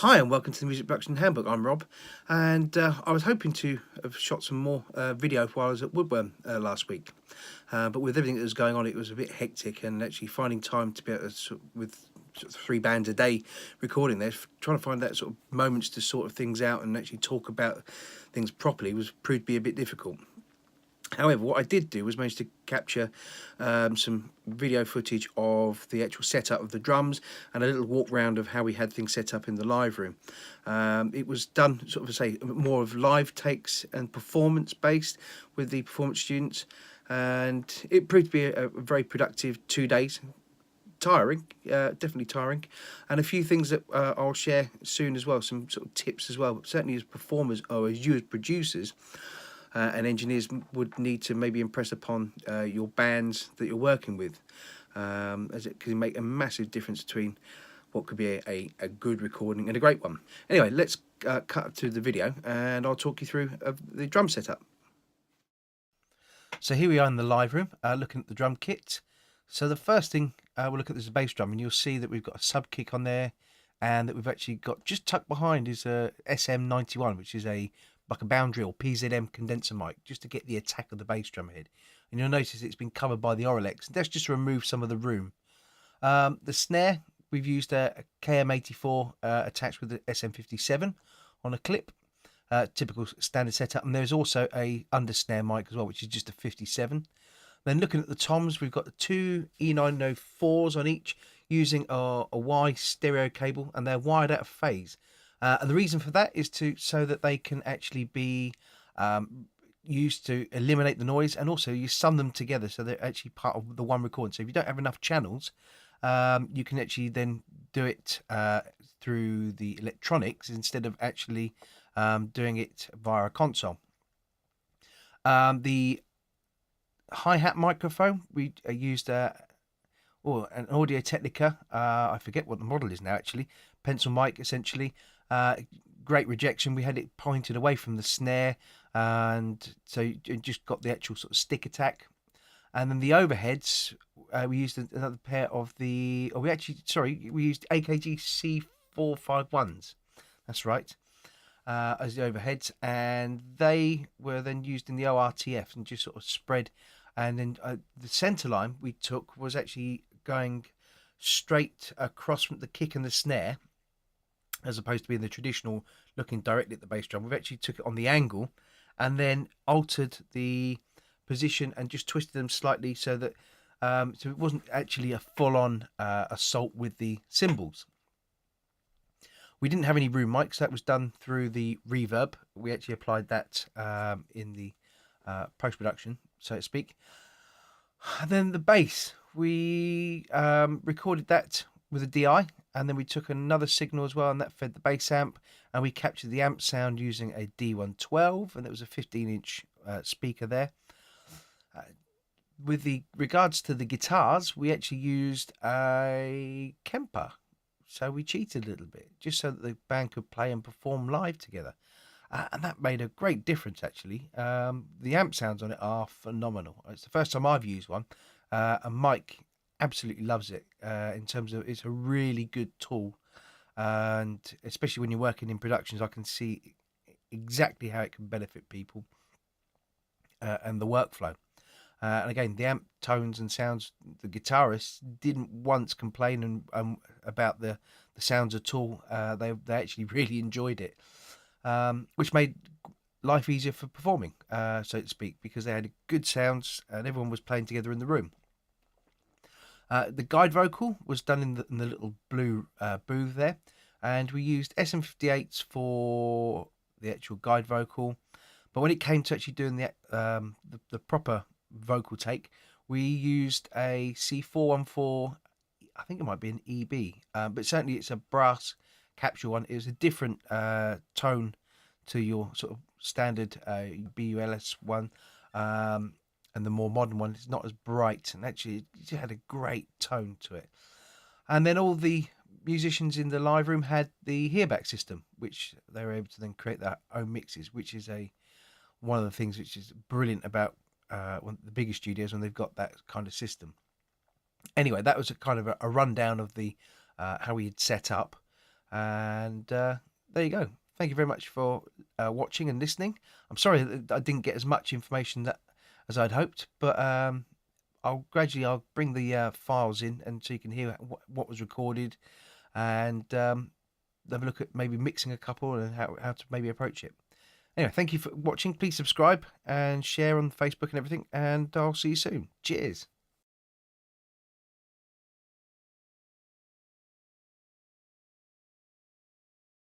Hi and welcome to the Music Production Handbook. I'm Rob, and I was hoping to have shot some more video while I was at Woodworm last week, but with everything that was going on, it was a bit hectic, and actually finding time to be able to, with sort of 3 bands a day recording there, trying to find that sort of moments to sort of things out and actually talk about things properly was proved to be a bit difficult. However, what I did do was manage to capture some video footage of the actual setup of the drums and a little walk round of how we had things set up in the live room. It was done sort of, say, more of live takes and performance based with the performance students, and it proved to be a very productive 2 days. Tiring, definitely tiring, and a few things that I'll share soon as well, some sort of tips as well, but certainly as performers or as you as producers and engineers would need to maybe impress upon your bands that you're working with, as it can make a massive difference between what could be a good recording and a great one. Anyway, let's cut to the video and I'll talk you through the drum setup. So here we are in the live room, looking at the drum kit. So the first thing we'll look at is the bass drum, and you'll see that we've got a sub kick on there, and that we've actually got just tucked behind is a SM91, which is like a boundary or PZM condenser mic, just to get the attack of the bass drum head. And you'll notice it's been covered by the Auralex. That's just to remove some of the room. The snare, we've used a KM84 attached with the SM57 on a clip. Typical standard setup. And there's also a under snare mic as well, which is just a 57. Then looking at the toms, we've got the 2 E904s on each, using a Y stereo cable, and they're wired out of phase. And the reason for that is so that they can actually be used to eliminate the noise, and also you sum them together so they're actually part of the one recording. So if you don't have enough channels, you can actually then do it through the electronics instead of actually doing it via a console. The hi-hat microphone, we used an Audio Technica, I forget what the model is now actually, pencil mic essentially. Great rejection. We had it pointed away from the snare, and so you just got the actual sort of stick attack. And then the overheads, we used another pair of we used AKG C451s. That's right, as the overheads, and they were then used in the ORTF and just sort of spread. And then the center line we took was actually going straight across from the kick and the snare, as opposed to being the traditional looking directly at the bass drum. We've actually took it on the angle and then altered the position and just twisted them slightly so that so it wasn't actually a full-on assault with the cymbals. We didn't have any room mics. That was done through the reverb. We actually applied that in the post-production, so to speak. And then the bass, we recorded that with a DI, and then we took another signal as well, and that fed the bass amp, and we captured the amp sound using a D112, and it was a 15-inch speaker there. With regards to the guitars, we actually used a Kemper, so we cheated a little bit, just so that the band could play and perform live together. And that made a great difference, actually. The amp sounds on it are phenomenal. It's the first time I've used one, and Mike absolutely loves it, in terms of it's a really good tool, and especially when you're working in productions, I can see exactly how it can benefit people and the workflow. And again, the amp tones and sounds, the guitarists didn't once complain about the sounds at all. They actually really enjoyed it, which made life easier for performing, so to speak, because they had good sounds and everyone was playing together in the room. The guide vocal was done in the little blue booth there, and we used SM58s for the actual guide vocal. But when it came to actually doing the proper vocal take, we used a C414. I think it might be an EB, but certainly it's a brass capture one. It was a different tone to your sort of standard BULS one. And the more modern one is not as bright, and actually it had a great tone to it. And then all the musicians in the live room had the hearback system, which they were able to then create their own mixes, which is one of the things which is brilliant about one of the bigger studios when they've got that kind of system. Anyway, that was a kind of a rundown of the how we had set up. And there you go. Thank you very much for watching and listening. I'm sorry that I didn't get as much information as I'd hoped, but I'll bring the files in, and so you can hear what was recorded, and have a look at maybe mixing a couple and how to maybe approach it. Anyway, thank you for watching. Please subscribe and share on Facebook and everything, and I'll see you soon. Cheers.